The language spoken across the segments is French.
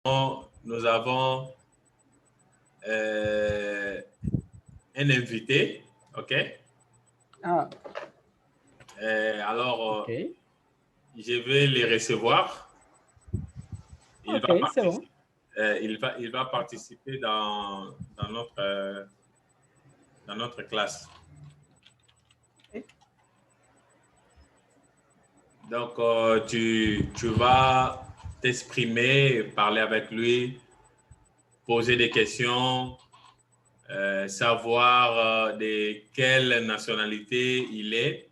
nous avons un invité, OK? Ah, Alors, ok. je vais les recevoir. Il Ok, va c'est bon. participer, il va participer dans notre classe. Ok. Donc, tu vas t'exprimer, parler avec lui, poser des questions, savoir de quelle nationalité il est,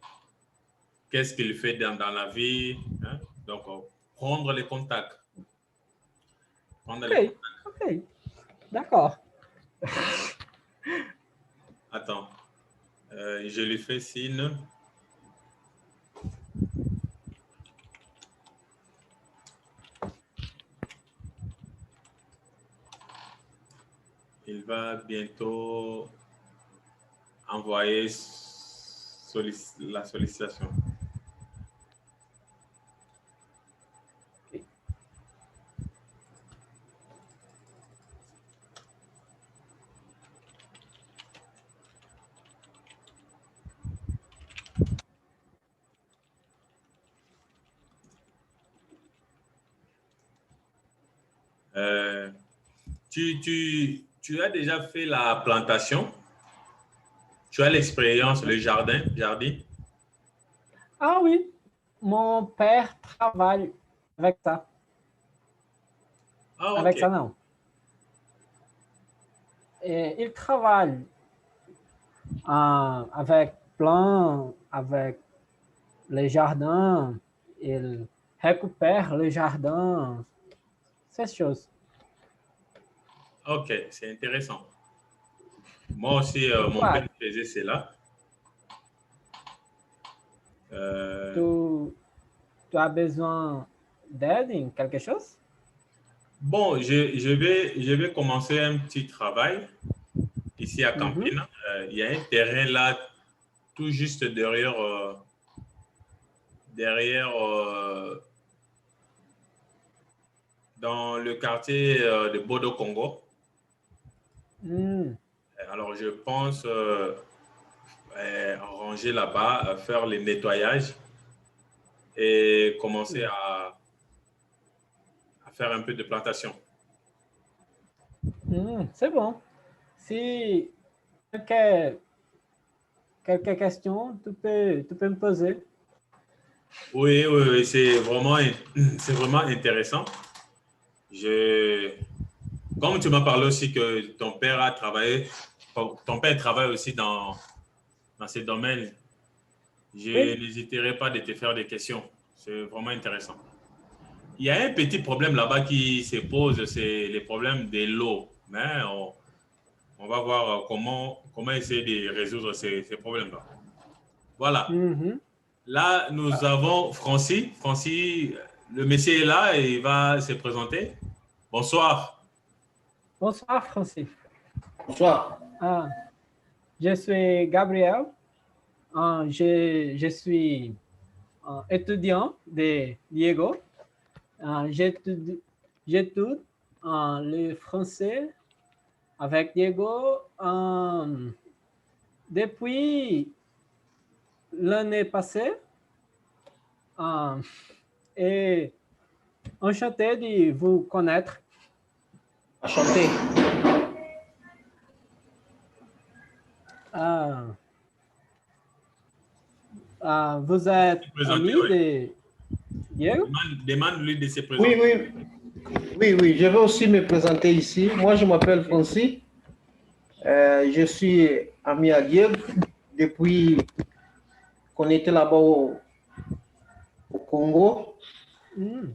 qu'est-ce qu'il fait dans la vie. Hein? Donc, prendre les contacts. Prendre les Ok, contacts. ok. D'accord. Attends, je lui fais signe. Il va bientôt envoyer la sollicitation. Ok. Tu as déjà fait la plantation? Tu as l'expérience, le jardin? Ah oui, mon père travaille avec ça. Ah, ok. Avec ça, non. Et il travaille avec plants, avec les jardins. Il récupère les jardins, ces choses. Ok, c'est intéressant. Moi aussi, mon père Ouais, faisait cela. Euh, tu, tu as besoin d'aide en quelque chose? bon, je vais commencer un petit travail ici à Mhm. Campina. Il y a un terrain là, tout juste derrière dans le quartier de Bodo Congo. Mm. Alors, je pense ranger là-bas, faire les nettoyages et commencer à faire un peu de plantation. C'est bon. Si quelques, quelques questions, tu peux me poser. Oui, oui, oui, c'est vraiment intéressant. Je, Comme tu m'as parlé aussi que ton père a travaillé, ton père travaille aussi dans ces domaines, je Oui. n'hésiterai pas de te faire des questions. C'est vraiment intéressant. Il y a un petit problème là-bas qui se pose, c'est le problème de l'eau. Mais on va voir comment essayer de résoudre ces problèmes-là. Voilà. Mhm. Là, nous avons Francis. Francis, le monsieur est là et il va se présenter. Bonsoir. Bonsoir, Francis. Bonsoir. Ah, je suis Gabriel. Je suis étudiant de Diego. J'étudie le français avec Diego depuis l'année passée. Euh, et enchanté de vous connaître. Enchanté. Euh, vous êtes Présenter, ami oui. de Diego? Demande-lui de se Oui, présenter. oui, oui, oui. Je vais aussi me présenter ici. Moi, je m'appelle Francis. Je suis ami à Dieu depuis qu'on était là-bas au Congo. Mm.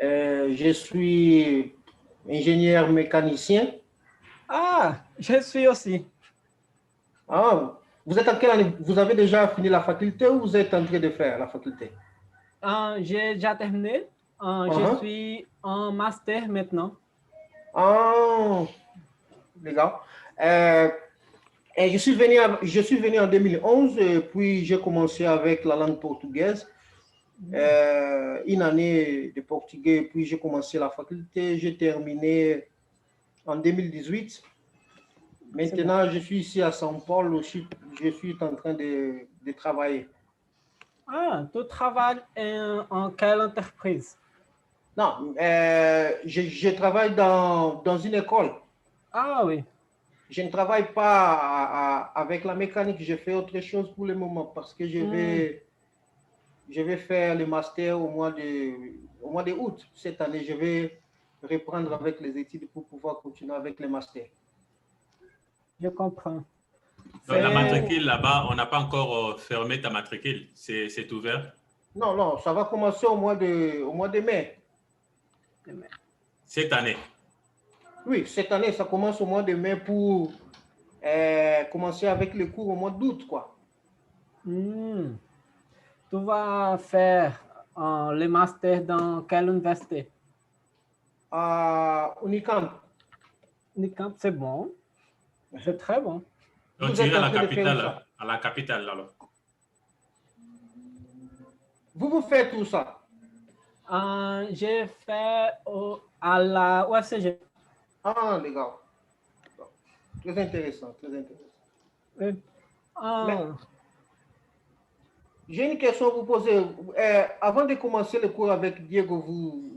Je suis ingénieur mécanicien. Ah, je suis aussi. Ah, vous êtes en quelle année? Vous avez déjà fini la faculté ou vous êtes en train de faire la faculté? J'ai déjà terminé. Je Uh-huh. suis en master maintenant. Ah, legal. Et je suis venu en 2011, puis j'ai commencé avec la langue portugaise. une année de portugais, puis j'ai commencé la faculté, j'ai terminé en 2018. Maintenant, je suis ici à São Paulo, je suis en train de travailler. Ah, tu travailles en quelle entreprise? Non, je travaille dans une école. Ah oui. Je ne travaille pas avec la mécanique, je fais autre chose pour le moment parce que je vais faire le master au mois de août. Cette année, je vais reprendre avec les études pour pouvoir continuer avec le master. Je comprends. Donc, la matricule là-bas, on n'a pas encore fermé ta matricule, c'est ouvert? Non, non, ça va commencer au mois de mai. Cette année? Oui, cette année, ça commence au mois de mai pour commencer avec les cours au mois d'août, quoi. Tu vas faire le master dans quelle université? À Unicamp. Unicamp, c'est bon. C'est très bon. Donc, tu es à la capitale, alors. Vous faites tout ça? J'ai fait à la UFCG. Ah, les gars. Très intéressant, très intéressant. J'ai une question à vous poser. Avant de commencer le cours avec Diego,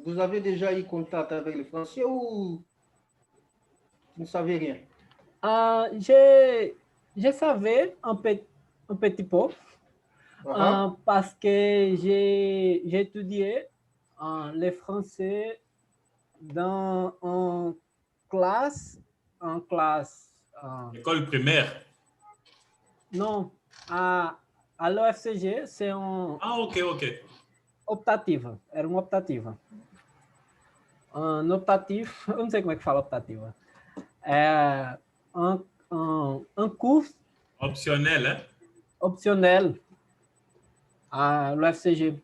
vous avez déjà eu contact avec les Français ou vous ne savez rien? Je savais un petit peu parce que j'ai étudié le français en classe. École primaire? Non, à l'OFCG, c'est un... Ah, ok. Optativa, era uma optativa. No optativo, eu não sei como é que fala optativa. É um curso... Optionnel, hein? Optionnel à l'OFCG.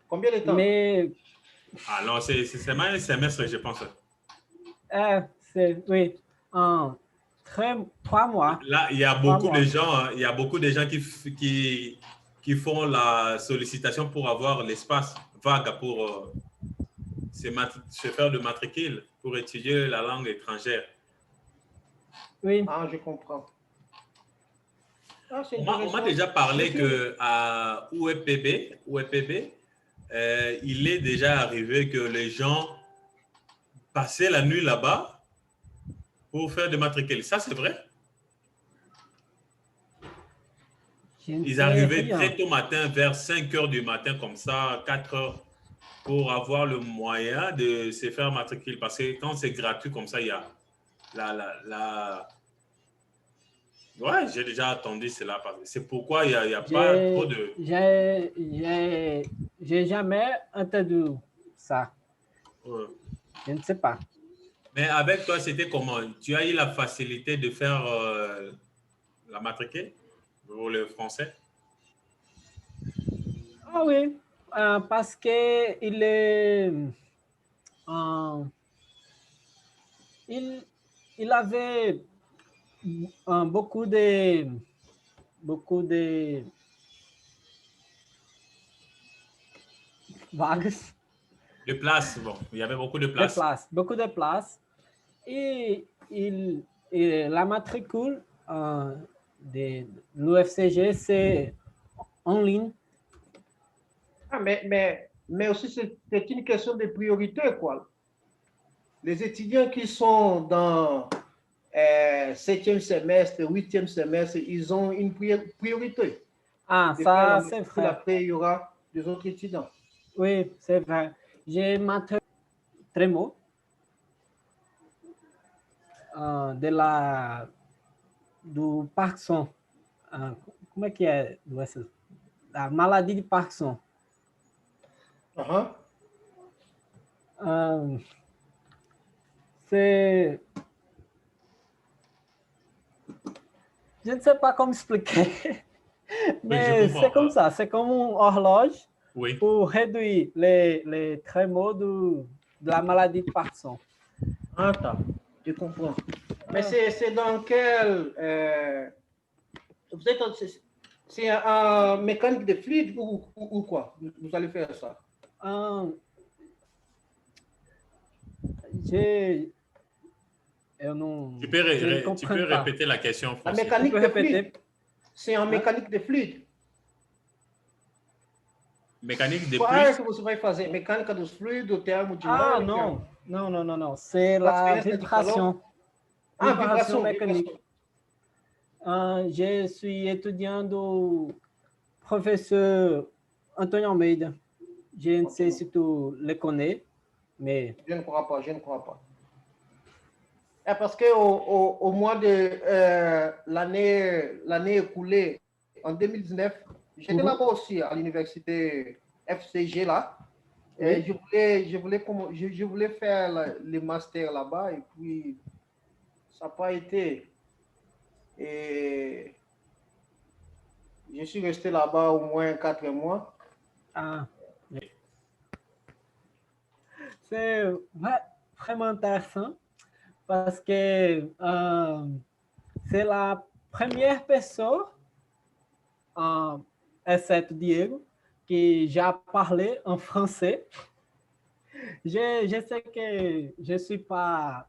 Combien de temps? Mais... Ah non, c'est seulement un semestre, je pense. Oui. 3 mois. Là, il y a beaucoup de gens qui font la sollicitation pour avoir l'espace vague pour se faire de matricule, pour étudier la langue étrangère. Oui. Ah, je comprends. On m'a déjà parlé qu'à UEPB, il est déjà arrivé que les gens passaient la nuit là-bas pour faire des matricules. Ça, c'est vrai? Ils arrivaient très tôt matin, vers 5 heures du matin, comme ça, 4 heures, pour avoir le moyen de se faire matriculer. Parce que quand c'est gratuit comme ça, il y a Ouais, j'ai déjà entendu cela. C'est pourquoi il n'y a pas trop de... J'ai jamais entendu ça. Ouais. Je ne sais pas. Mais avec toi, c'était comment? Tu as eu la facilité de faire la matricule pour le français? Ah oui, parce que il avait beaucoup de vagues. De places, bon, il y avait beaucoup de places. Beaucoup de places. Et la matricule de l'UFCG, c'est en ligne. Ah, mais aussi, c'est une question de priorité, quoi. Les étudiants qui sont dans 7e semestre, 8e semestre, ils ont une priorité. Ah, ça, c'est vrai. Après, il y aura des autres étudiants. Oui, c'est vrai. J'ai maté Tremo do Parkinson. Como é que é doença? A maladie de Parkinson. C'est... Je ne sais pas comment expliquer, mais c'est comme ça. C'est comme un horloge pour réduire les trémors de la maladie de Parkinson. Ah, tá. Je comprends. Mais c'est dans quel... C'est un mécanique de fluide ou quoi? Vous allez faire ça? Tu peux répéter la question, Francis. La mécanique de fluide. C'est un mécanique de fluide. Mécanique de fluide? Qual que você vai fazer? Mécanique de fluide, o termo dinâmica? Non. C'est la vibration. Vibration mécanique. Je suis étudiant du professeur Antonio Almeida. Je ne sais si tu le connais, mais... Je ne crois pas. Parce qu'au mois de l'année écoulée, en 2019, j'étais là-bas aussi, à l'université FCG, là. Oui. Et je voulais faire le master là-bas, et puis ça n'a pas été. Et je suis resté là-bas au moins 4 mois. C'est vraiment intéressant parce que c'est la première personne, except Diego, qui j'ai parlé en français. Je sais que je ne suis pas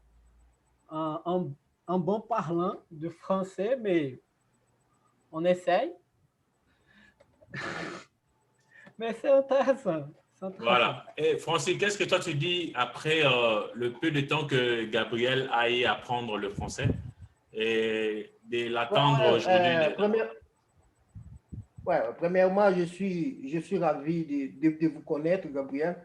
un bon parlant de français, mais on essaye. Mais c'est intéressant. Voilà. Et Francis, qu'est-ce que toi tu dis après le peu de temps que Gabriel a eu à apprendre le français et de l'attendre aujourd'hui? Premièrement, je suis ravi de vous connaître, Gabriel.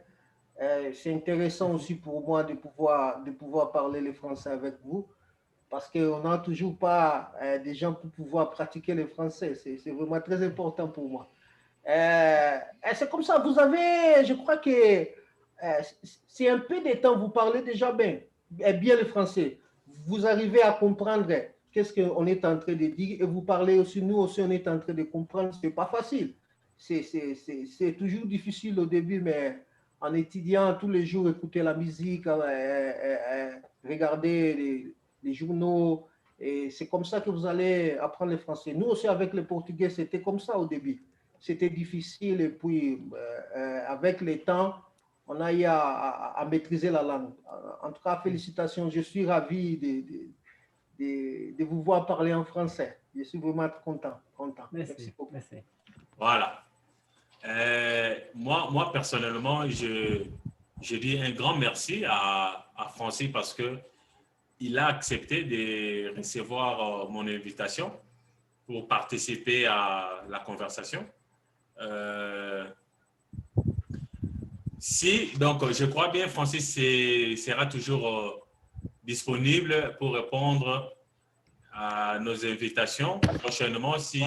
C'est intéressant aussi pour moi de pouvoir parler le français avec vous, parce qu'on n'a toujours pas des gens pour pouvoir pratiquer le français. C'est vraiment très important pour moi. C'est comme ça, je crois que c'est un peu de temps, vous parlez déjà bien le français. Vous arrivez à comprendre qu'est-ce qu'on est en train de dire, et vous parlez aussi, nous aussi, on est en train de comprendre. C'est pas facile. C'est toujours difficile au début, mais en étudiant tous les jours, écouter la musique, regarder les journaux, et c'est comme ça que vous allez apprendre le français. Nous aussi, avec le portugais, c'était comme ça au début. C'était difficile, et puis avec le temps, on a eu à maîtriser la langue. En tout cas, félicitations. Je suis ravi de vous voir parler en français. Je suis vraiment content. Merci beaucoup. Merci. Voilà. Moi, personnellement, je dis un grand merci à Francis parce qu'il a accepté de recevoir mon invitation pour participer à la conversation. Donc, je crois bien, Francis sera toujours disponible pour répondre à nos invitations prochainement si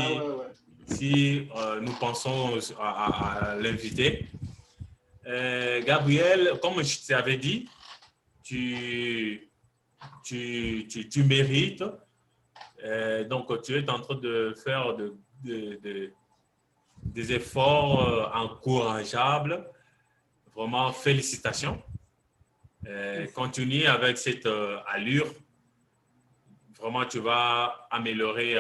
nous pensons à l'inviter. Gabriel, comme je t'avais dit, tu mérites. Donc, tu es en train de faire des efforts encourageables. Vraiment, félicitations. Continue avec cette allure. Vraiment, tu vas améliorer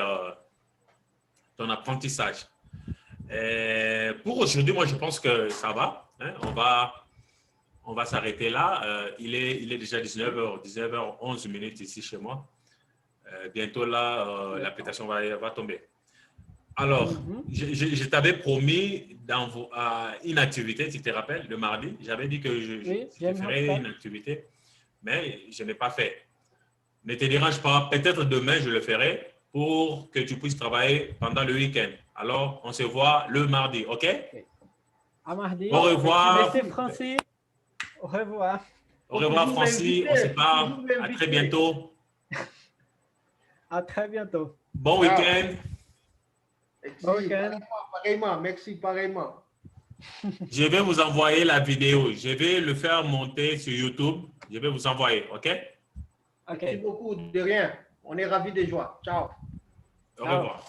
ton apprentissage. Pour aujourd'hui, moi, je pense que ça va. Hein? On va s'arrêter là. Il est déjà 19h11 minutes ici chez moi. Bientôt, là, l'application va tomber. Alors, je t'avais promis une activité, tu te rappelles, le mardi. J'avais dit que je ferais une activité, mais je n'ai pas fait. Ne te dérange pas, peut-être demain, je le ferai pour que tu puisses travailler pendant le week-end. Alors, on se voit le mardi, OK? À mardi. Au revoir. Merci, Francis. Au revoir. Au revoir, Francis. On se parle. À très bientôt. À très bientôt. Bon week-end. Bon week-end. Pareillement, merci, pareillement. Je vais vous envoyer la vidéo. Je vais le faire monter sur YouTube. Je vais vous envoyer, OK? Merci beaucoup, de rien. On est ravis de joie. Ciao. Au revoir.